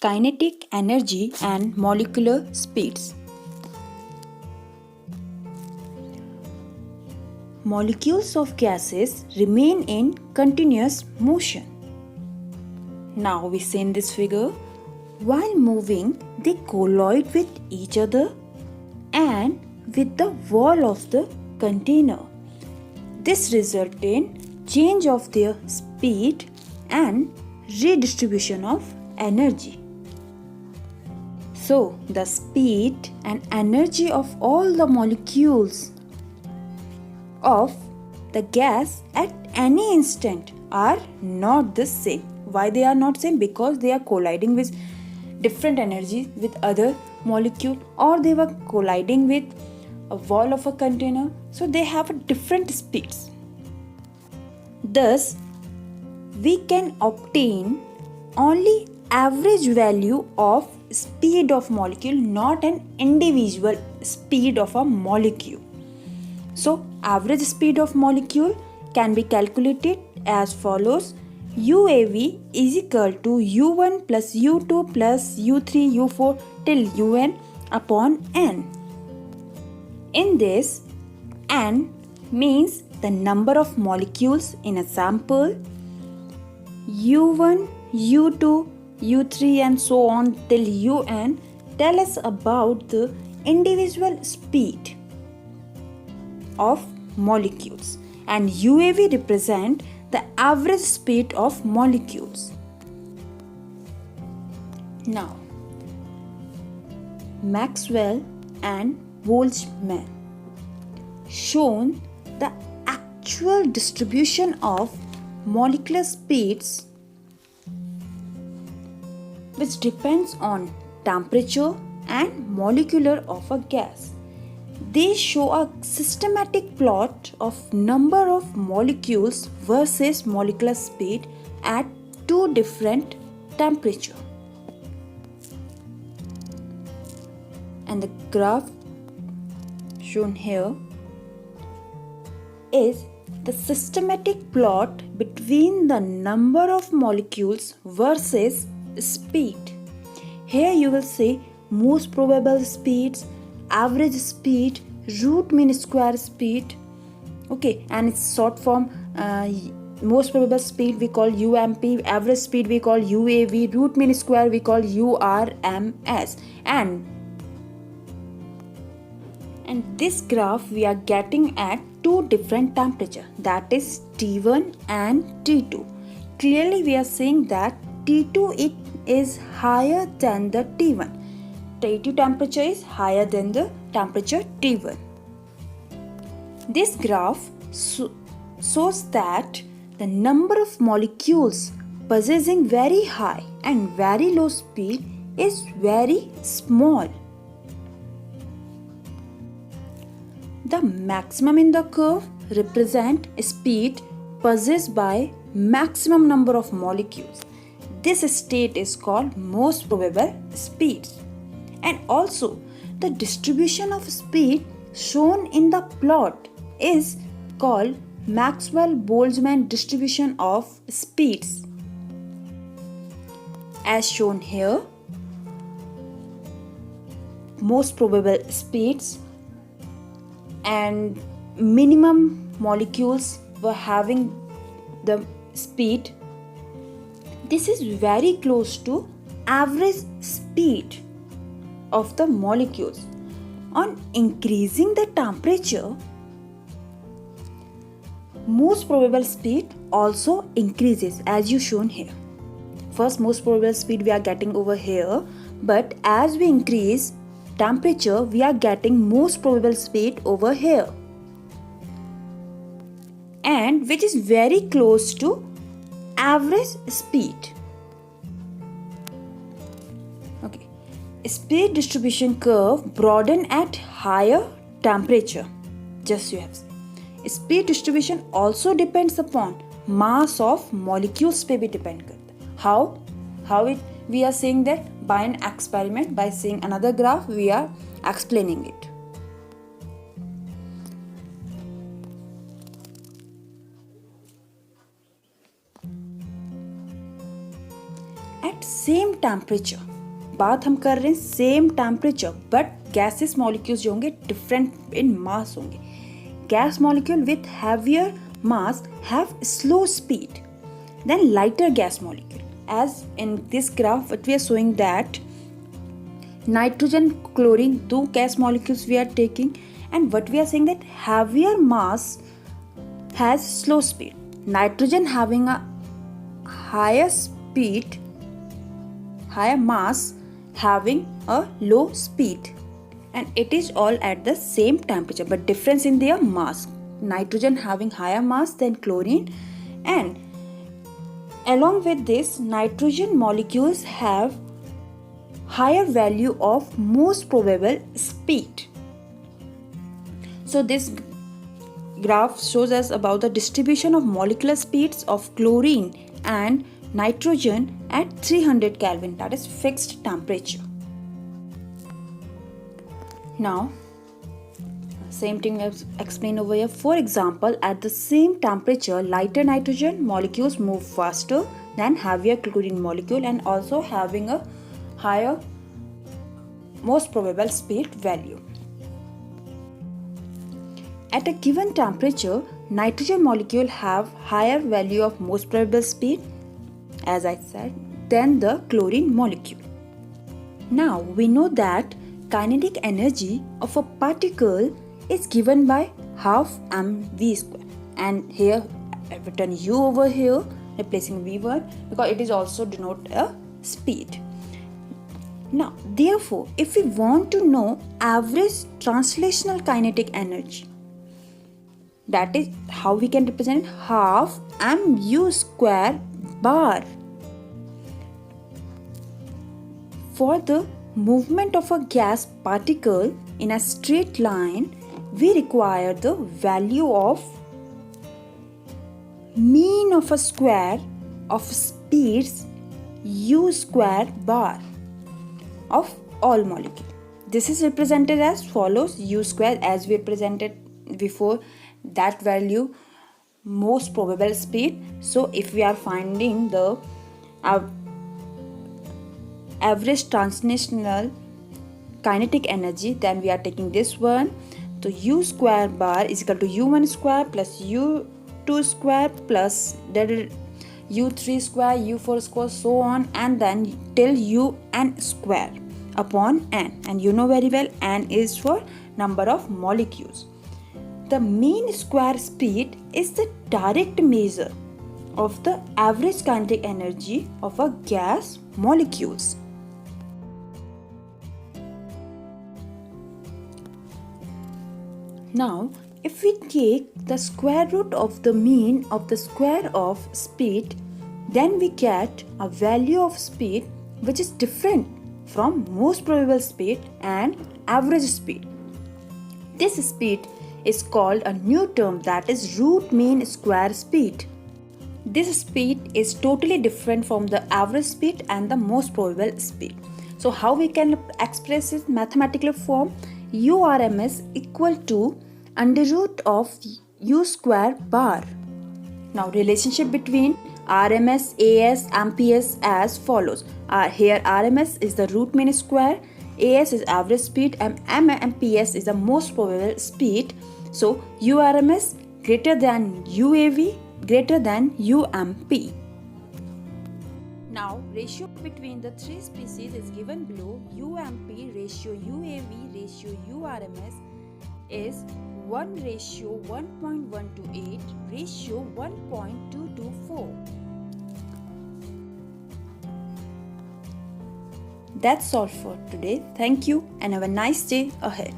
kinetic energy and molecular speeds. Molecules of gases remain in continuous motion. Now we see in this figure, while moving they collide with each other and with the wall of the container. This results in change of their speed and redistribution of energy. So the speed and energy of all the molecules of the gas at any instant are not the same. Why they are not same? Because they are colliding with different energy with other molecule, or they were colliding with a wall of a container, so they have different speeds. Thus we can obtain only average value of speed of molecule, not an individual speed of a molecule. So average speed of molecule can be calculated as follows: UAV is equal to U1 plus U2 plus U3 U4 till UN upon N. In this, N means the number of molecules in a sample, U1, U2, U3 and so on till UN tell us about the individual speed of molecules, and UAV represent the average speed of molecules. Now, Maxwell and Boltzmann shown the actual distribution of molecular speeds which depends on temperature and molecular of a gas. They show a systematic plot of number of molecules versus molecular speed at two different temperatures. And the graph shown here is the systematic plot between the number of molecules versus speed. Here you will see most probable speeds, average speed, root mean square speed, okay, and its short form. Most probable speed we call UMP, average speed we call UAV, root mean square we call URMS, and this graph we are getting at two different temperature, that is T1 and T2. Clearly we are saying that T2 it is higher than the T1. T2 temperature is higher than the temperature T1. This graph shows that the number of molecules possessing very high and very low speed is very small. The maximum in the curve represent speed possessed by maximum number of molecules. This state is called most probable speeds. And also the distribution of speed shown in the plot is called Maxwell-Boltzmann distribution of speeds. As shown here, most probable speeds and minimum molecules were having the speed. This is very close to average speed of the molecules. On increasing the temperature, most probable speed also increases as you shown here. First most probable speed we are getting over here, but as we increase temperature we are getting most probable speed over here, and which is very close to average speed. Okay, speed distribution curve broaden at higher temperature. Just you have seen. Speed distribution also depends upon mass of molecules पे भी depend करता है. How it we are saying that by an experiment, by seeing another graph we are explaining it. At same temperature, बात हम कर रहे हैं same temperature, but gases molecules जो होंगे डिफरेंट इन मास होंगे. Gas molecule with heavier mass have slow speed than lighter gas molecule. As in this graph, what we are showing that nitrogen, chlorine, two gas molecules we are taking, and what we are saying that heavier mass has slow speed. Nitrogen having a higher speed, higher mass having a low speed, and it is all at the same temperature, but difference in their mass. Nitrogen having higher mass than chlorine, and along with this, nitrogen molecules have higher value of most probable speed. So this graph shows us about the distribution of molecular speeds of chlorine and nitrogen at 300 Kelvin, that is fixed temperature. Now same thing as explained over here. For example, at the same temperature, lighter nitrogen molecules move faster than heavier chlorine molecule and also having a higher most probable speed value. At a given temperature, nitrogen molecule have higher value of most probable speed, as I said, than the chlorine molecule. Now we know that kinetic energy of a particle is given by half mv square, and here I've written u over here replacing v1 because it is also denote a speed. Now therefore, if we want to know average translational kinetic energy, that is how we can represent half mu square bar. For the movement of a gas particle in a straight line, we require the value of mean of a square of speeds u square bar of all molecules. This is represented as follows: u square, as we presented before, that value most probable speed. So if we are finding the average translational kinetic energy, then we are taking this one. So u square bar is equal to u1 square plus u2 square plus u3 square, u4 square, so on, and then till un square upon n. And you know very well n is for number of molecules. The mean square speed is the direct measure of the average kinetic energy of a gas molecules. Now, if we take the square root of the mean of the square of speed, then we get a value of speed which is different from most probable speed and average speed. This speed is called a new term, that is root mean square speed. This speed is totally different from the average speed and the most probable speed. So how we can express it mathematical form? URMS equal to under root of u square bar. Now relationship between RMS, AS, MPS as follows. Here RMS is the root mean square, AS is average speed, and MPS is the most probable speed. So URMS greater than UAV greater than UMP. Now ratio between the three species is given below. UMP ratio UAV ratio URMS is 1:1.128 ratio 1.224. That's all for today. Thank you and have a nice day ahead.